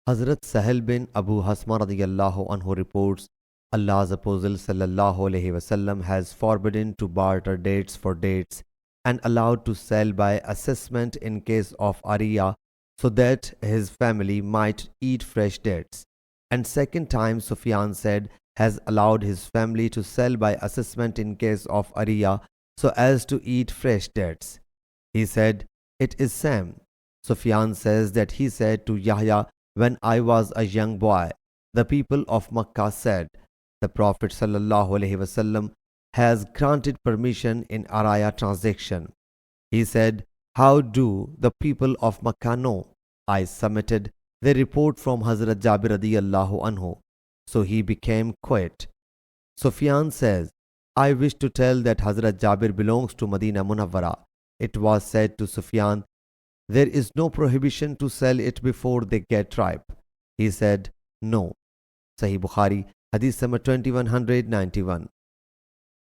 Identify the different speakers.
Speaker 1: Hazrat Sahel bin Abu Hasma radiyallahu anhu reports, Allah's Apostle sallallahu alaihi wasallam has forbidden to barter dates for dates and allowed to sell by assessment in case of ariya, so that his family might eat fresh dates. And second time Sufyan said, has allowed his family to sell by assessment in case of ariya, so as to eat fresh dates. He said, it is Sam. Sufyan says that he said to Yahya, when I was a young boy, the people of Makkah said, the Prophet ﷺ has granted permission in Araya transaction. He said, how do the people of Makkah know? I submitted the report from Hazrat Jabir radiyallahu anhu. So he became quiet. Sufyan says, I wish to tell that Hazrat Jabir belongs to Madina Munawwara. It was said to Sufyan, there is no prohibition to sell it before they get ripe. He said, no. Sahih Bukhari, Hadith number 2191.